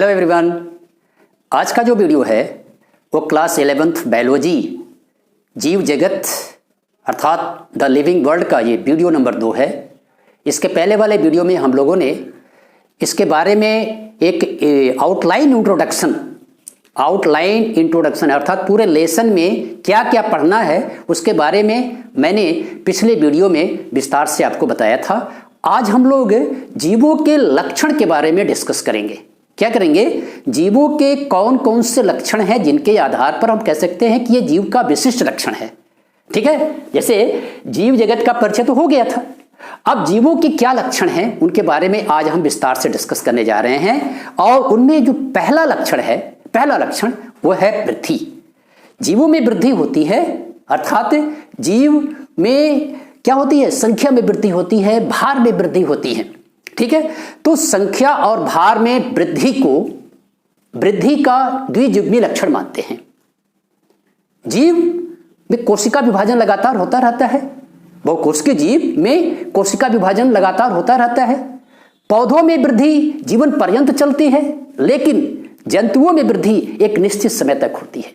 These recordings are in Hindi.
Hello everyone. आज का जो वीडियो है वो क्लास 11th बायोलॉजी जीव जगत अर्थात द लिविंग वर्ल्ड का ये वीडियो नंबर 2 है। इसके पहले वाले वीडियो में हम लोगों ने इसके बारे में एक आउटलाइन इंट्रोडक्शन अर्थात पूरे लेसन में क्या क्या पढ़ना है उसके बारे में मैंने पिछले वीडियो में विस्तार से आपको बताया था। आज हम लोग जीवों के लक्षण के बारे में डिस्कस करेंगे। क्या करेंगे? जीवों के कौन कौन से लक्षण हैं जिनके आधार पर हम कह सकते हैं कि ये जीव का विशिष्ट लक्षण है। ठीक है, जैसे जीव जगत का परिचय तो हो गया था। अब जीवों के क्या लक्षण हैं उनके बारे में आज हम विस्तार से डिस्कस करने जा रहे हैं। और उनमें जो पहला लक्षण वो है वृद्धि। जीवों में वृद्धि होती है अर्थात जीव में क्या होती है? संख्या में वृद्धि होती है, भार में वृद्धि होती है। ठीक है, तो संख्या और भार में वृद्धि को वृद्धि का द्विजुग्मी लक्षण मानते हैं। जीव में कोशिका विभाजन लगातार होता रहता है। बहुकोशिकीय जीव में कोशिका विभाजन लगातार होता रहता है। पौधों में वृद्धि जीवन पर्यंत चलती है, लेकिन जंतुओं में वृद्धि एक निश्चित समय तक होती है।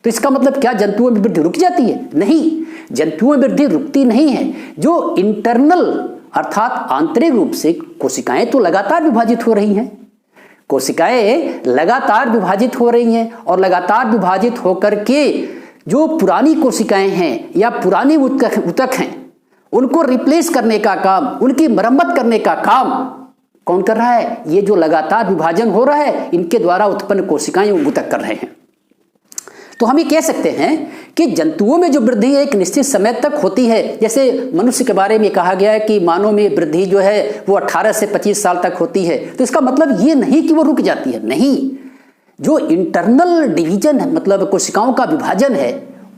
तो इसका मतलब क्या जंतुओं में वृद्धि रुक जाती है? नहीं, जंतुओं में वृद्धि रुकती नहीं है। जो इंटरनल अर्थात आंतरिक रूप से कोशिकाएं तो लगातार विभाजित हो रही हैं। कोशिकाएं लगातार विभाजित हो रही हैं और लगातार विभाजित होकर के जो पुरानी कोशिकाएं हैं या पुरानी ऊतक हैं उनको रिप्लेस करने का काम, उनकी मरम्मत करने का काम कौन कर रहा है? ये जो लगातार विभाजन हो रहा है इनके द्वारा उत्पन्न कोशिकाएं ऊतक कर रहे हैं। तो हम ये कह सकते हैं कि जंतुओं में जो वृद्धि एक निश्चित समय तक होती है। जैसे मनुष्य के बारे में कहा गया है कि मानव में वृद्धि जो है वो 18 से 25 साल तक होती है। तो इसका मतलब ये नहीं कि वो रुक जाती है, नहीं। जो इंटरनल डिवीजन है मतलब कोशिकाओं का विभाजन है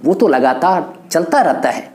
वो तो लगातार चलता रहता है।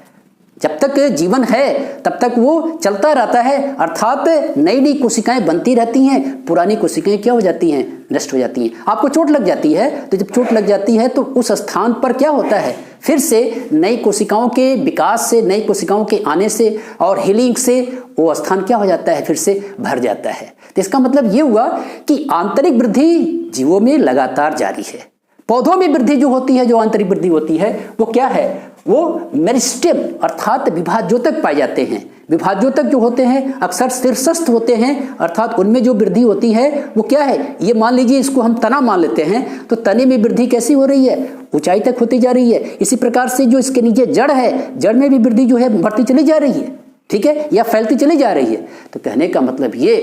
जब तक जीवन है तब तक वो चलता रहता है अर्थात नई नई कोशिकाएं बनती रहती हैं, पुरानी कोशिकाएं क्या हो जाती हैं? नष्ट हो जाती हैं। आपको चोट लग जाती है तो जब चोट लग जाती है तो उस स्थान पर क्या होता है? फिर से नई कोशिकाओं के विकास से, नई कोशिकाओं के आने से और हीलिंग से वो स्थान क्या हो जाता है? फिर से भर जाता है। तो इसका मतलब ये हुआ कि आंतरिक वृद्धि जीवों में लगातार जारी है। पौधों में वृद्धि जो होती है, जो आंतरिक वृद्धि होती है वो क्या है? वो मेरिस्टेम अर्थात विभाज्योतक पाए जाते हैं। विभाज्योतक जो होते हैं अक्सर शीर्षस्थ होते हैं अर्थात उनमें जो वृद्धि होती है वो क्या है? ये मान लीजिए, इसको हम तना मान लेते हैं तो तने में वृद्धि कैसी हो रही है? ऊंचाई तक होती जा रही है। इसी प्रकार से जो इसके नीचे जड़ है, जड़ में भी वृद्धि जो है बढ़ती चली जा रही है। ठीक है, या फैलती चली जा रही है। तो कहने का मतलब ये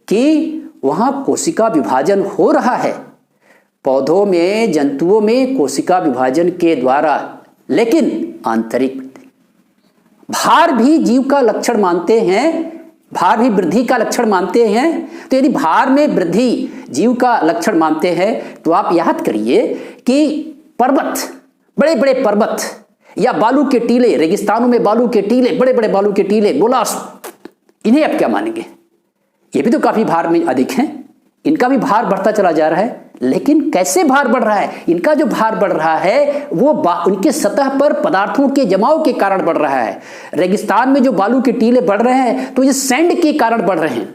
कि वहां कोशिका विभाजन हो रहा है, पौधों में, जंतुओं में कोशिका विभाजन के द्वारा, लेकिन आंतरिक भार भी जीव का लक्षण मानते हैं, भार भी वृद्धि का लक्षण मानते हैं। तो यदि भार में वृद्धि जीव का लक्षण मानते हैं तो आप याद करिए कि पर्वत, बड़े बड़े पर्वत या बालू के टीले, रेगिस्तानों में बालू के टीले, बड़े बड़े बालू के टीले, मोलास्क, इन्हें आप क्या मानेंगे? ये भी तो काफी भार में अधिक हैं। इनका भी भार बढ़ता चला जा रहा है, लेकिन कैसे भार बढ़ रहा है? इनका जो भार बढ़ रहा है वो उनके सतह पर पदार्थों के जमाव के कारण बढ़ रहा है। रेगिस्तान में जो बालू के टीले बढ़ रहे हैं तो ये सैंड के कारण बढ़ रहे हैं।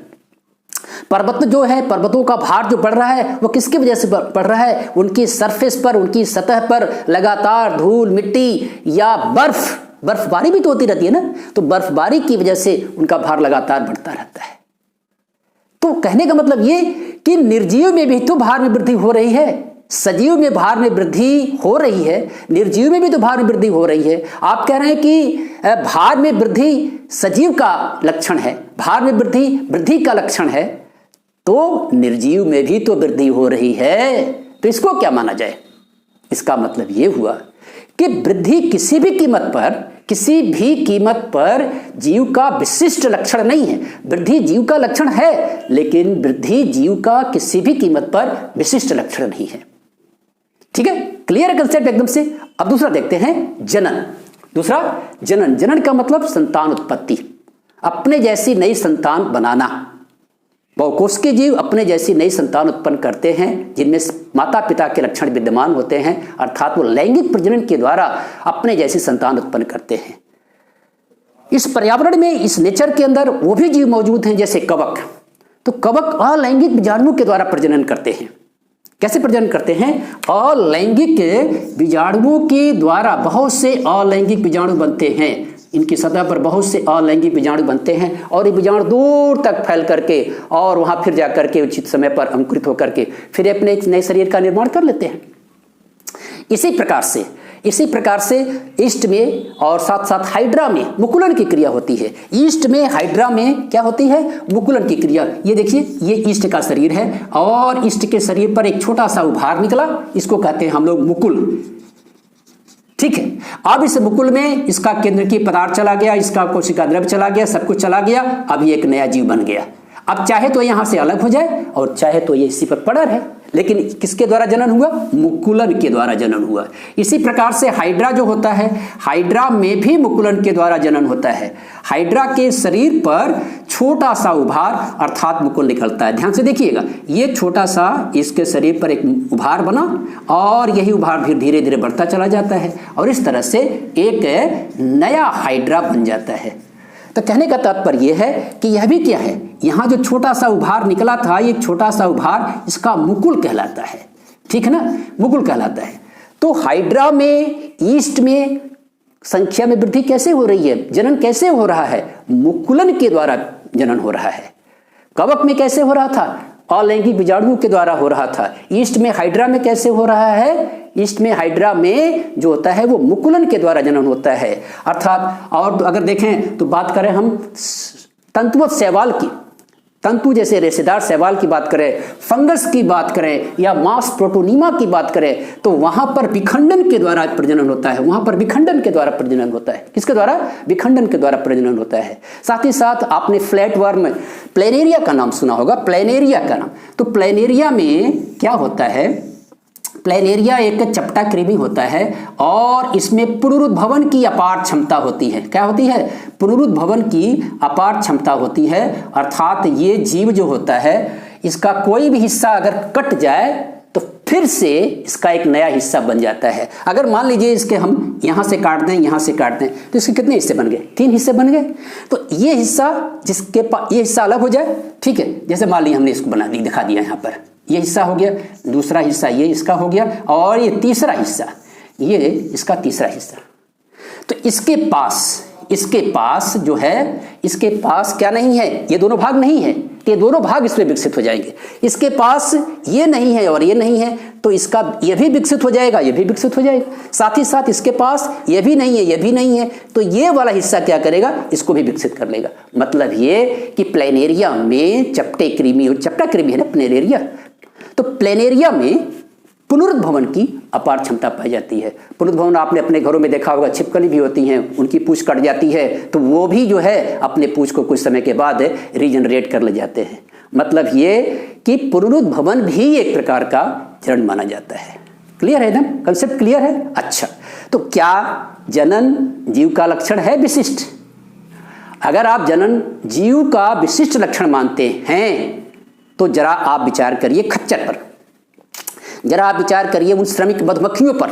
पर्वत जो है, पर्वतों का भार जो बढ़ रहा है वो किसकी वजह से बढ़ रहा है? उनकी सरफेस पर, उनकी सतह पर लगातार धूल, मिट्टी या बर्फबारी भी तो होती रहती है ना, तो बर्फबारी की वजह से उनका भार लगातार बढ़ता रहता है। तो कहने का मतलब ये कि निर्जीव में भी तो भार में वृद्धि हो रही है, सजीव में भार में वृद्धि हो रही है, निर्जीव में भी तो भार में वृद्धि हो रही है। आप कह रहे हैं कि भार में वृद्धि सजीव का लक्षण है, भार में वृद्धि का लक्षण है, तो निर्जीव में भी तो वृद्धि हो रही है। तो इसको क्या माना जाए? इसका मतलब ये हुआ कि वृद्धि किसी भी कीमत पर जीव का विशिष्ट लक्षण नहीं है। वृद्धि जीव का लक्षण है, लेकिन वृद्धि जीव का किसी भी कीमत पर विशिष्ट लक्षण नहीं है। ठीक है, क्लियर है कंसेप्ट एकदम से। अब दूसरा देखते हैं, जनन। दूसरा जनन का मतलब संतान उत्पत्ति, अपने जैसी नई संतान बनाना। बहुकोशिकीय जीव अपने जैसी नई संतान उत्पन्न करते हैं जिनमें माता पिता के लक्षण विद्यमान होते हैं अर्थात वो लैंगिक प्रजनन के द्वारा अपने जैसी संतान उत्पन्न करते हैं। इस पर्यावरण में, इस नेचर के अंदर वो भी जीव मौजूद हैं जैसे कवक। तो कवक अलैंगिक बीजाणुओं के द्वारा प्रजनन करते हैं। कैसे प्रजनन करते हैं? अलैंगिक बीजाणुओं के द्वारा बहुत से अलैंगिक बीजाणु बनते हैं। इनकी सतह पर बहुत से अलैंगिक बीजाणु बनते हैं और ये बीजाणु दूर तक फैल करके और वहां फिर जाकर के उचित समय पर अंकुरित होकर के फिर अपने एक नए शरीर का निर्माण कर लेते हैं। इसी प्रकार से ईस्ट में और साथ साथ हाइड्रा में मुकुलन की क्रिया होती है। ईस्ट में हाइड्रा में क्या होती है? मुकुलन की क्रिया। ये देखिए, ये ईस्ट का शरीर है और ईस्ट के शरीर पर एक छोटा सा उभार निकला, इसको कहते हैं हम लोग मुकुल। ठीक है, अब इस मुकुल में इसका केंद्र की पदार्थ चला गया, इसका कोशिका द्रव्य चला गया, सब कुछ चला गया, अब ये एक नया जीव बन गया। अब चाहे तो यहां से अलग हो जाए और चाहे तो ये इसी पर पड़ा रहे, लेकिन किसके द्वारा जनन हुआ? मुकुलन के द्वारा जनन हुआ। इसी प्रकार से हाइड्रा जो होता है, हाइड्रा में भी मुकुलन के द्वारा जनन होता है। हाइड्रा के शरीर पर छोटा सा उभार अर्थात मुकुल निकलता है। ध्यान से देखिएगा, ये छोटा सा इसके शरीर पर एक उभार बना और यही उभार फिर धीरे धीरे बढ़ता चला जाता है और इस तरह से एक नया हाइड्रा बन जाता है। तो कहने का तात्पर्य यह है कि यह भी क्या है, यहां जो छोटा सा उभार निकला था, ये छोटा सा उभार इसका मुकुल कहलाता है। ठीक है ना, मुकुल कहलाता है। तो हाइड्रा में, ईस्ट में संख्या में वृद्धि कैसे हो रही है? जनन कैसे हो रहा है? मुकुलन के द्वारा जनन हो रहा है। कवक में कैसे हो रहा था? अलैंगिक बीजाणुओं के द्वारा हो रहा था। ईस्ट में हाइड्रा में कैसे हो रहा है? ईस्ट में हाइड्रा में जो होता है वो मुकुलन के द्वारा जनन होता है। अर्थात और अगर देखें तो बात करें हम तंतुवत शैवाल की, तंतु जैसे रेशेदार शैवाल की बात करें, फंगस की बात करें या मांस प्रोटोनीमा की बात करें, तो वहां पर विखंडन के द्वारा प्रजनन होता है। वहां पर विखंडन के द्वारा प्रजनन होता है। किसके द्वारा? विखंडन के द्वारा प्रजनन होता है। साथ ही साथ आपने फ्लैट वर्म प्लेनेरिया का नाम सुना होगा, प्लेनेरिया का नाम। तो प्लेनेरिया में क्या होता है? प्लेनेरिया एक चपटा कृमि होता है और इसमें पुनरुद्भवन की अपार क्षमता होती है। क्या होती है? पुनरुद्भवन की अपार क्षमता होती है। अर्थात ये जीव जो होता है, इसका कोई भी हिस्सा अगर कट जाए तो फिर से इसका एक नया हिस्सा बन जाता है। अगर मान लीजिए इसके हम यहां से काट दें, यहां से काट दें, तो इसके कितने हिस्से बन गए? 3 हिस्से बन गए। तो ये हिस्सा जिसके पास, ये हिस्सा अलग हो जाए, ठीक है, जैसे मान लीजिए हमने इसको बना दी, दिखा दिया यहां पर, ये हिस्सा हो गया, दूसरा हिस्सा ये इसका हो गया और ये तीसरा हिस्सा, ये इसका तीसरा हिस्सा। तो इसके पास जो है, इसके पास क्या नहीं है? ये दोनों भाग नहीं है, ये दोनों भाग इसमें विकसित हो जाएंगे। इसके पास ये नहीं है और ये नहीं है, तो इसका ये भी विकसित हो जाएगा, ये भी विकसित हो जाएगा। साथ ही साथ इसके पास ये भी नहीं है, ये भी नहीं है, तो ये वाला हिस्सा क्या करेगा? इसको भी विकसित कर लेगा। मतलब ये कि प्लेनेरिया में चपटे कृमि, और चपटा कृमि है ना प्लेनेरिया, तो प्लेनेरिया में पुनरुद्भवन की अपार क्षमता पाई जाती है। पुनरुद्भवन आपने अपने घरों में देखा होगा, छिपकली भी होती हैं, उनकी पूंछ कट जाती है तो वो भी जो है अपने पूंछ को कुछ समय के बाद रीजनरेट कर ले जाते हैं। मतलब ये कि पुनरुद्भवन भी एक प्रकार का चरण माना जाता है। क्लियर है ना? कंसेप्ट क्लियर है? अच्छा, तो क्या जनन जीव का लक्षण है विशिष्ट? अगर आप जनन जीव का विशिष्ट लक्षण मानते हैं तो जरा आप विचार करिए खच्चर पर, जरा आप विचार करिए उन श्रमिक मधुमक्खियों पर,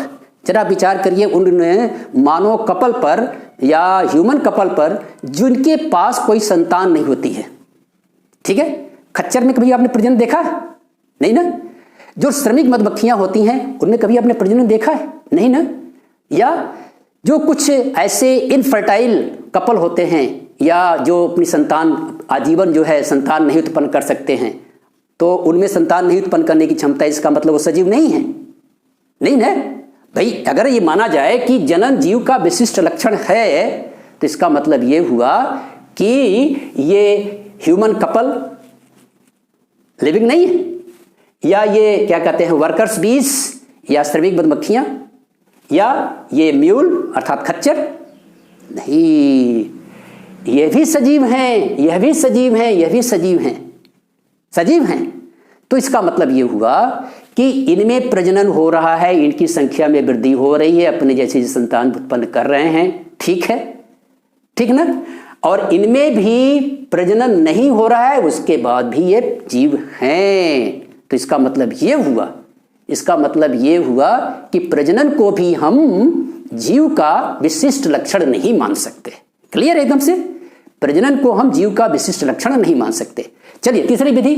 जरा विचार करिए उन मानव कपल पर या ह्यूमन कपल पर जिनके पास कोई संतान नहीं होती है। ठीक है, खच्चर में कभी आपने प्रजनन देखा है? नहीं ना। जो श्रमिक मधुमक्खियां होती हैं उनमें कभी आपने प्रजनन देखा है? नहीं ना। या जो कुछ ऐसे इनफर्टाइल कपल होते हैं या जो अपनी संतान आजीवन जो है संतान नहीं उत्पन्न कर सकते हैं, तो उनमें संतान नहीं उत्पन्न करने की क्षमता, इसका मतलब वो सजीव नहीं है? नहीं ना भाई। अगर ये माना जाए कि जनन जीव का विशिष्ट लक्षण है तो इसका मतलब ये हुआ कि ये ह्यूमन कपल लिविंग नहीं है, या ये क्या कहते हैं वर्कर्स बीज या श्रमिक मधुमक्खियां, या ये म्यूल अर्थात खच्चर नहीं, ये भी सजीव हैं, यह भी सजीव हैं, यह भी सजीव हैं, सजीव हैं। तो इसका मतलब ये हुआ कि इनमें प्रजनन हो रहा है, इनकी संख्या में वृद्धि हो रही है, अपने जैसे संतान उत्पन्न कर रहे हैं। ठीक है, ठीक ना। और इनमें भी प्रजनन नहीं हो रहा है, उसके बाद भी ये जीव हैं। तो इसका मतलब ये हुआ, इसका मतलब ये हुआ कि प्रजनन को भी हम जीव का विशिष्ट लक्षण नहीं मान सकते। क्लियर एकदम से? प्रजनन को हम जीव का विशिष्ट लक्षण नहीं मान सकते। चलिए तीसरी विधि,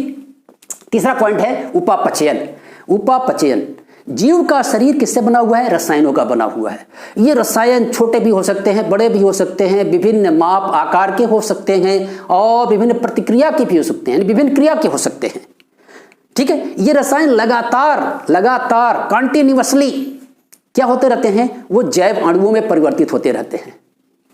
तीसरा पॉइंट है उपापचयन। उपापचयन, जीव का शरीर किससे बना हुआ है? रसायनों का बना हुआ है। ये रसायन छोटे भी हो सकते हैं, बड़े भी हो सकते हैं, विभिन्न माप आकार के हो सकते हैं और विभिन्न प्रतिक्रिया के भी हो सकते हैं, विभिन्न क्रिया के हो सकते हैं। ठीक है, ये रसायन लगातार कंटिन्यूअसली क्या होते रहते हैं? वो जैव अणुओं में परिवर्तित होते रहते हैं।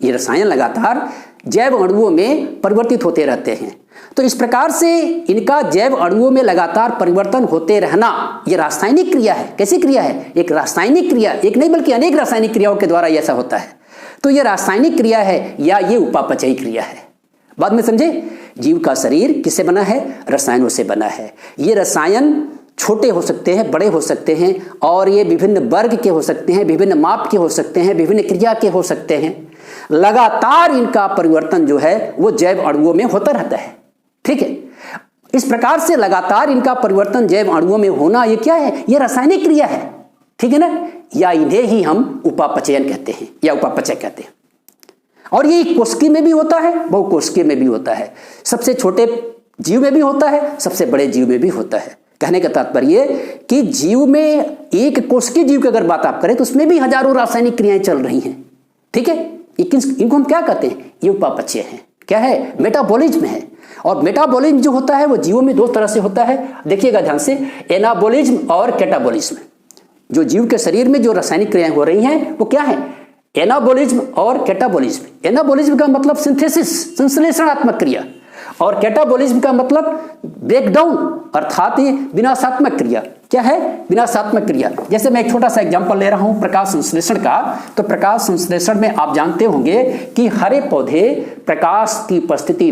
ये रसायन लगातार जैव अणुओं में परिवर्तित होते रहते हैं। तो इस प्रकार से इनका जैव अणुओं में लगातार परिवर्तन होते रहना ये रासायनिक क्रिया है। कैसी क्रिया है? एक रासायनिक क्रिया, एक नहीं बल्कि अनेक रासायनिक क्रियाओं के द्वारा ऐसा होता है। तो ये रासायनिक क्रिया है या ये उपापचयी क्रिया है। बाद में समझे, जीव का शरीर किससे बना है? रसायनों से बना है। ये रसायन छोटे हो सकते हैं, बड़े हो सकते हैं और ये विभिन्न वर्ग के हो सकते हैं, विभिन्न माप के हो सकते हैं, विभिन्न क्रिया के हो सकते हैं। लगातार इनका परिवर्तन जो है वो जैव अणुओं में होता रहता है। ठीक है, इस प्रकार से लगातार इनका परिवर्तन जैव अणुओं में होना ये क्या है? ये रासायनिक क्रिया है। ठीक है ना, या इन्हें ही हम उपापचयन कहते हैं या उपापचय कहते हैं। और ये कोशिका में भी होता है, बहुकोशिकीय में भी होता है, सबसे छोटे जीव में भी होता है, सबसे बड़े जीव में भी होता है। कहने का तात्पर्य कि जीव में, एक कोशिकीय जीव की अगर बात आप करें तो उसमें भी हजारों रासायनिक क्रियाएं चल रही हैं। ठीक है, इनको हम क्या कहते हैं? ये उपापचय है। क्या है? मेटाबॉलिज्म है। और मेटाबॉलिज्म जो होता है वो जीवों में दो तरह से होता है, देखिएगा ध्यान से, एनाबॉलिज्म और कैटाबॉलिज्म। जो जीव के शरीर में जो रासायनिक क्रियाएं हो रही हैं वो क्या है? एनाबॉलिज्म और कैटाबॉलिज्म। एनाबॉलिज्म का मतलब सिंथेसिस, संश्लेषणात्मक क्रिया, और कैटाबॉलिज्म का मतलब ब्रेकडाउन अर्थात ये विनाशात्मक क्रिया। क्या है? विनाशात्मक क्रिया। जैसे मैं एक छोटा सा एग्जांपल ले रहा हूं प्रकाश संश्लेषण का। तो प्रकाश संश्लेषण में आप जानते होंगे कि हरे पौधे प्रकाश की उपस्थिति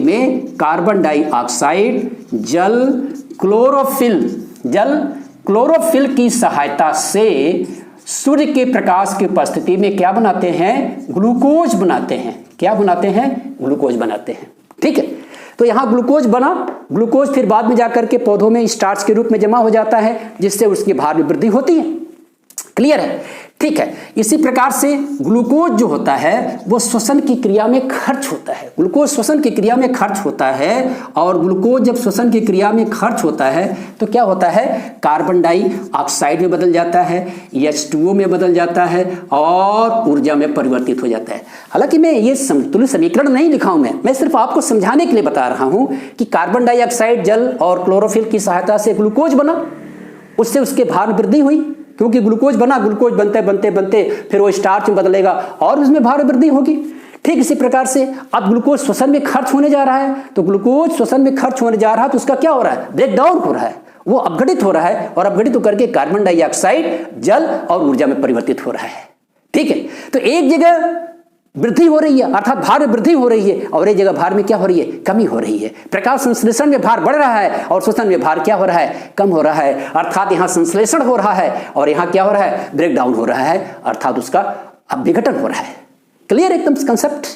में कार्बन डाइऑक्साइड, जल क्लोरोफिल की सहायता से सूर्य के प्रकाश की उपस्थिति में क्या बनाते हैं? ग्लूकोज बनाते हैं। क्या बनाते हैं? ग्लूकोज बनाते हैं। ठीक है, तो यहां ग्लूकोज बना, ग्लूकोज फिर बाद में जाकर के पौधों में स्टार्च के रूप में जमा हो जाता है, जिससे उसकी भार में वृद्धि होती है। क्लियर है? ठीक है, इसी प्रकार से ग्लूकोज जो होता है वो श्वसन की क्रिया में खर्च होता है। ग्लूकोज श्वसन की क्रिया में खर्च होता है, और ग्लूकोज जब श्वसन की क्रिया में खर्च होता है तो क्या होता है? कार्बन डाइऑक्साइड में बदल जाता है, H2O में बदल जाता है और ऊर्जा में परिवर्तित हो जाता है। हालांकि मैं ये समतुल्य समीकरण नहीं लिखा हूं, मैं सिर्फ आपको समझाने के लिए बता रहा हूं कि कार्बन डाइऑक्साइड, जल और क्लोरोफिल की सहायता से ग्लूकोज बना, उससे उसके भार में वृद्धि हुई, क्योंकि ग्लूकोज बना, ग्लूकोज बनते फिर वो स्टार्च में बदलेगा और उसमें भार वृद्धि होगी। ठीक इसी प्रकार से अब ग्लूकोज श्वसन में खर्च होने जा रहा है, तो ग्लूकोज श्वसन में खर्च होने जा रहा है तो उसका क्या हो रहा है? ब्रेकडाउन हो रहा है, वो अपघटित हो रहा है, और अपघटित होकर के कार्बन डाइऑक्साइड, जल और ऊर्जा में परिवर्तित हो रहा है। ठीक है, तो एक जगह वृद्धि हो रही है अर्थात भार में वृद्धि हो रही है, और एक जगह भार में क्या हो रही है? कमी हो रही है। प्रकाश संश्लेषण में भार बढ़ रहा है और श्वसन में भार क्या हो रहा है? कम हो रहा है। अर्थात यहां संश्लेषण हो रहा है और यहां क्या हो रहा है? ब्रेकडाउन हो रहा है, अर्थात उसका अब विघटन हो रहा है। क्लियर एकदम कंसेप्ट?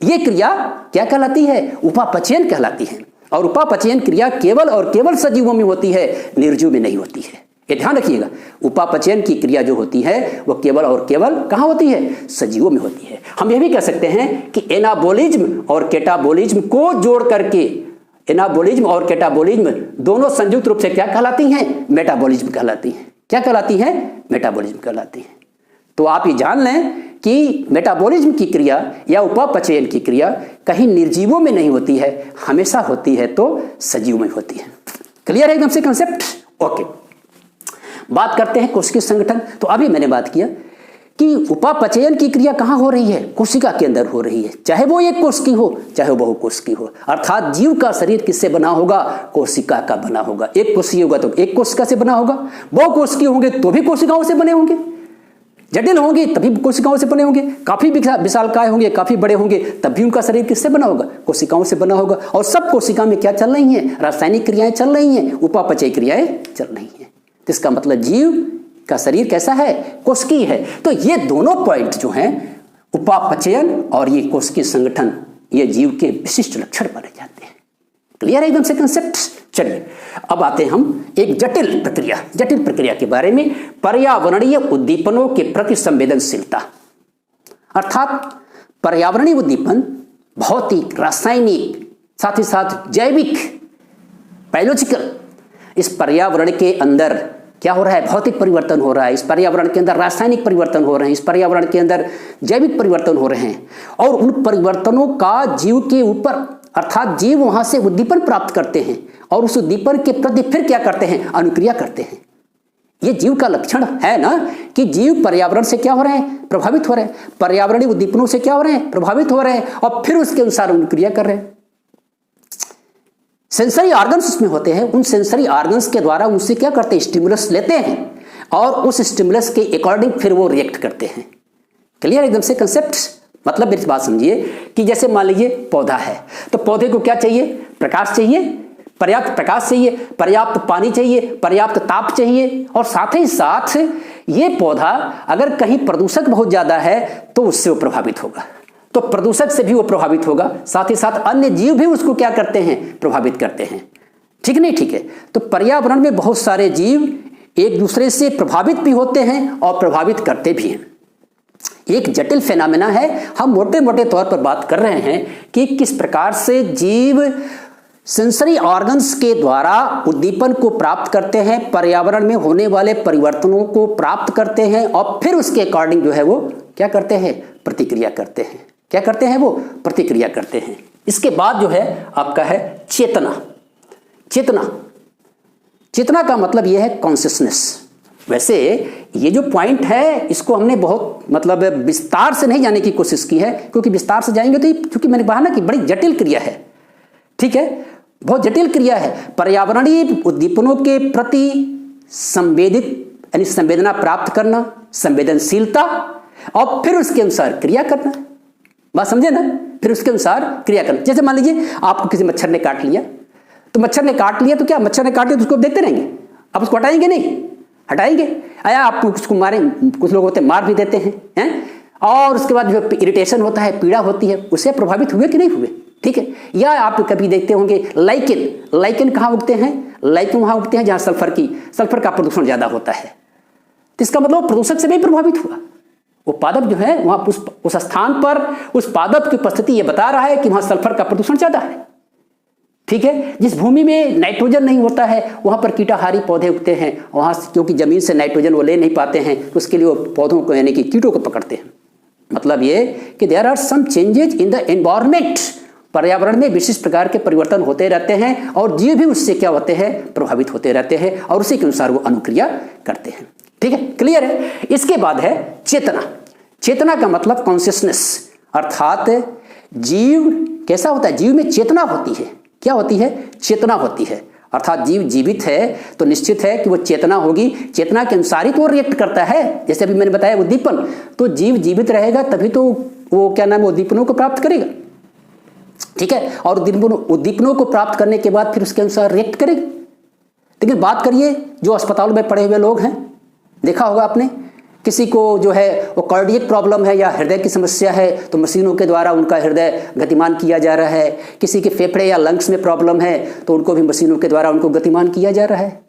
ये क्रिया क्या कहलाती है? उपापचयन कहलाती है। और उपापचयन क्रिया केवल और केवल सजीवों में होती है, निर्जीव में नहीं होती है। ये ध्यान रखिएगा, उपापचयन की क्रिया जो होती है वो केवल और केवल कहां होती है? सजीवों में होती है। हम यह भी कह सकते हैं कि एनाबॉलिज्म और कैटाबॉलिज्म को जोड़ करके, एनाबॉलिज्म और कैटाबॉलिज्म दोनों संयुक्त रूप से क्या कहलाती हैं? मेटाबॉलिज्म कहलाती हैं। क्या कहलाती हैं? मेटाबॉलिज्म कहलाती हैं। तो आप ये जान लें कि मेटाबॉलिज्म की क्रिया या उपापचयन की क्रिया कहीं निर्जीवों में नहीं होती है, हमेशा होती है तो सजीव में होती है। क्लियर है एकदम से कंसेप्ट? ओके, बात करते हैं कोशिकीय संगठन। तो अभी मैंने बात किया कि उपापचयन की क्रिया कहां हो रही है? कोशिका के अंदर हो रही है, चाहे वो एक कोशिकी हो चाहे वो बहुकोशिकी हो। अर्थात जीव का शरीर किससे बना होगा? कोशिका का बना होगा। एक कोशिकी होगा तो एक कोशिका से बना होगा, बहुकोशिकीय होंगे तो भी कोशिकाओं से बने होंगे, जटिल होंगे तभी कोशिकाओं से बने होंगे, काफी विशालकाय होंगे, काफी बड़े होंगे तब भी उनका शरीर किससे बना होगा? कोशिकाओं से बना होगा। और सब कोशिका में क्या चल रही हैं? रासायनिक क्रियाएं चल रही हैं, उपापचय क्रियाएं चल रही हैं। तो इसका मतलब जीव का शरीर कैसा है? कोशिकीय है। तो ये दोनों पॉइंट जो हैं, उपापचयन और ये कोशिकीय संगठन, ये जीव के विशिष्ट लक्षण माने जाते हैं। क्लियर है एकदम से कंसेप्ट? चलिए अब आते हैं हम एक जटिल प्रक्रिया के बारे में, पर्यावरणीय उद्दीपनों के प्रति संवेदनशीलता। अर्थात पर्यावरणीय उद्दीपन भौतिक, रासायनिक, साथ ही साथ जैविक, बायोलॉजिकल, इस पर्यावरण के अंदर क्या हो रहा है? भौतिक परिवर्तन हो रहा है, इस पर्यावरण के अंदर रासायनिक परिवर्तन हो रहे हैं, इस पर्यावरण के अंदर जैविक परिवर्तन हो रहे हैं, और उन परिवर्तनों का जीव के ऊपर, अर्थात जीव वहां से उद्दीपन प्राप्त करते हैं और उस उद्दीपन के प्रति फिर क्या करते हैं? अनुक्रिया करते हैं। ये जीव का लक्षण है ना, कि जीव पर्यावरण से क्या हो रहे हैं? प्रभावित हो रहे हैं, पर्यावरणीय उद्दीपनों से क्या हो रहे हैं? प्रभावित हो रहे हैं, और फिर उसके अनुसार अनुक्रिया कर रहे हैं। सेंसरी ऑर्गन्स उसमें होते हैं, उन सेंसरी ऑर्गन्स के द्वारा उनसे क्या करते हैं? स्टिमुलस लेते हैं और उस स्टिमुलस के अकॉर्डिंग फिर वो रिएक्ट करते हैं। क्लियर एकदम से कंसेप्ट? मतलब मेरी बात समझिए कि जैसे मान लीजिए पौधा है, तो पौधे को क्या चाहिए? प्रकाश चाहिए, पर्याप्त प्रकाश चाहिए, पर्याप्त पानी चाहिए, पर्याप्त ताप चाहिए, और साथ ही साथ ये पौधा अगर कहीं प्रदूषक बहुत ज्यादा है तो उससे वो प्रभावित होगा, तो प्रदूषक से भी वो प्रभावित होगा, साथ ही साथ अन्य जीव भी उसको क्या करते हैं? प्रभावित करते हैं। ठीक नहीं? ठीक है। तो पर्यावरण में बहुत सारे जीव एक दूसरे से प्रभावित भी होते हैं और प्रभावित करते भी हैं। एक जटिल फेनोमेना है, हम मोटे मोटे तौर पर बात कर रहे हैं कि किस प्रकार से जीव सेंसरी ऑर्गन्स के द्वारा उद्दीपन को प्राप्त करते हैं, पर्यावरण में होने वाले परिवर्तनों को प्राप्त करते हैं, और फिर उसके अकॉर्डिंग जो है वो क्या करते हैं? प्रतिक्रिया करते हैं। क्या करते हैं? वो प्रतिक्रिया करते हैं। इसके बाद जो है आपका है चेतना। चेतना, चेतना का मतलब यह है कॉन्शियसनेस। वैसे ये जो पॉइंट है इसको हमने बहुत मतलब विस्तार से नहीं जाने की कोशिश की है, क्योंकि विस्तार से जाएंगे तो क्योंकि मैंने कहा ना कि बड़ी जटिल क्रिया है। ठीक है, बहुत जटिल क्रिया है। पर्यावरणीय उद्दीपनों के प्रति संवेदित यानी संवेदना प्राप्त करना, संवेदनशीलता, और फिर उसके अनुसार क्रिया करना। बात समझे ना? फिर उसके अनुसार क्रिया करना। जैसे मान लीजिए आपको किसी मच्छर ने काट लिया, तो मच्छर ने काट लिया तो क्या मच्छर ने काट लिया तो उसको देखते रहेंगे? आप उसको हटाएंगे नहीं? हटाएंगे? आया आप उसको मारे, कुछ लोग होते हैं मार भी देते हैं, और उसके बाद जो इरिटेशन होता है, पीड़ा होती है, उससे प्रभावित हुए कि नहीं हुए? ठीक है। या आप कभी देखते होंगे लाइकेन, लाइकेन कहाँ उगते हैं? लाइकेन वहां उगते हैं जहां सल्फर का प्रदूषण ज्यादा होता है। तो इसका मतलब प्रदूषक से भी प्रभावित हुआ। वो पादप जो है वहां उस स्थान पर उस पादप की उपस्थिति ये बता रहा है कि वहां सल्फर का प्रदूषण ज्यादा है। ठीक है। जिस भूमि में नाइट्रोजन नहीं होता है वहां पर कीटाहारी पौधे उगते हैं, वहां क्योंकि जमीन से नाइट्रोजन वो ले नहीं पाते हैं, तो उसके लिए वो पौधों को यानी कि कीटों को पकड़ते हैं। मतलब ये कि there are some changes in the environment, पर्यावरण में विशिष्ट प्रकार के परिवर्तन होते रहते हैं और जीव भी उससे क्या होते हैं? प्रभावित होते रहते हैं, और उसी के अनुसार वो अनुक्रिया करते हैं। ठीक है, क्लियर है। इसके बाद है चेतना। चेतना का मतलब कॉन्शियसनेस, अर्थात जीव कैसा होता है? जीव में चेतना होती है। क्या होती है? चेतना होती है। अर्थात जीव जीवित है तो निश्चित है कि वो चेतना होगी, चेतना के अनुसार ही तो रिएक्ट करता है। जैसे अभी मैंने बताया उद्दीपन, तो जीव जीवित रहेगा तभी तो वो क्या नाम है उद्दीपनों को प्राप्त करेगा। ठीक है, और उद्दीपनों को प्राप्त करने के बाद फिर उसके अनुसार रिएक्ट करेगा। लेकिन बात करिए जो अस्पतालों में पड़े हुए लोग हैं, देखा होगा आपने, किसी को जो है वो कार्डियक प्रॉब्लम है या हृदय की समस्या है तो मशीनों के द्वारा उनका हृदय गतिमान किया जा रहा है। किसी के फेफड़े या लंग्स में प्रॉब्लम है तो उनको भी मशीनों के द्वारा उनको गतिमान किया जा रहा है।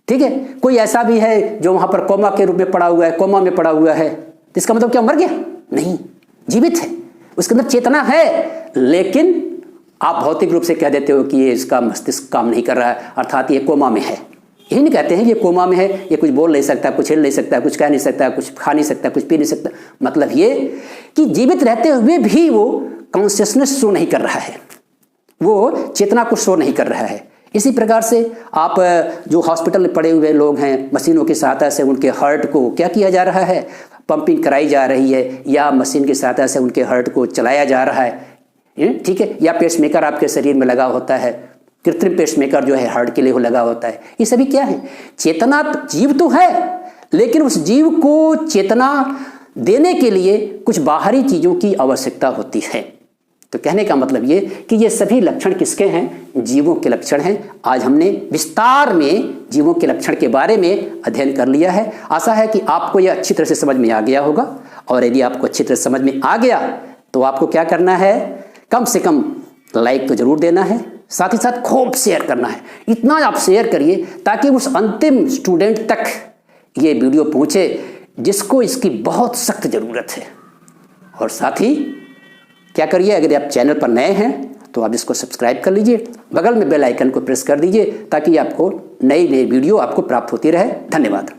ठीक है, कोई ऐसा भी है जो वहां पर कोमा के रूप में पड़ा हुआ है, कोमा में पड़ा हुआ है, तो इसका मतलब क्या मर गया? नहीं, जीवित है, उसके अंदर चेतना है, लेकिन आप भौतिक रूप से कह देते हो कि ये इसका मस्तिष्क काम नहीं कर रहा है, अर्थात ये कोमा में है। यही नहीं कहते हैं ये कोमा में है, ये कुछ बोल नहीं सकता, कुछ हिल नहीं सकता, कुछ कह नहीं सकता, कुछ खा नहीं सकता, कुछ पी नहीं सकता। मतलब ये कि जीवित रहते हुए भी वो कॉन्शियसनेस शो नहीं कर रहा है, वो चेतना को शो नहीं कर रहा है। इसी प्रकार से आप जो हॉस्पिटल में पड़े हुए लोग हैं, मशीनों की सहायता से उनके हार्ट को क्या किया जा रहा है? पंपिंग कराई जा रही है, या मशीन की सहायता से उनके हार्ट को चलाया जा रहा है। ठीक है, या पेसमेकर आपके शरीर में लगा होता है, कृत्रिम पेसमेकर जो है हार्ट के लिए वो लगा होता है। ये सभी क्या है? चेतना। जीव तो है, लेकिन उस जीव को चेतना देने के लिए कुछ बाहरी चीजों की आवश्यकता होती है। तो कहने का मतलब ये कि ये सभी लक्षण किसके हैं? जीवों के लक्षण हैं। आज हमने विस्तार में जीवों के लक्षण के बारे में अध्ययन कर लिया है। आशा है कि आपको यह अच्छी तरह से समझ में आ गया होगा, और यदि आपको अच्छी तरह समझ में आ गया तो आपको क्या करना है? कम से कम लाइक तो जरूर देना है, साथ ही साथ खूब शेयर करना है। इतना आप शेयर करिए ताकि उस अंतिम स्टूडेंट तक ये वीडियो पहुंचे जिसको इसकी बहुत सख्त जरूरत है। और साथ ही क्या करिए, अगर आप चैनल पर नए हैं तो आप इसको सब्सक्राइब कर लीजिए, बगल में बेल आइकन को प्रेस कर दीजिए ताकि आपको नई वीडियो आपको प्राप्त होती रहे। धन्यवाद।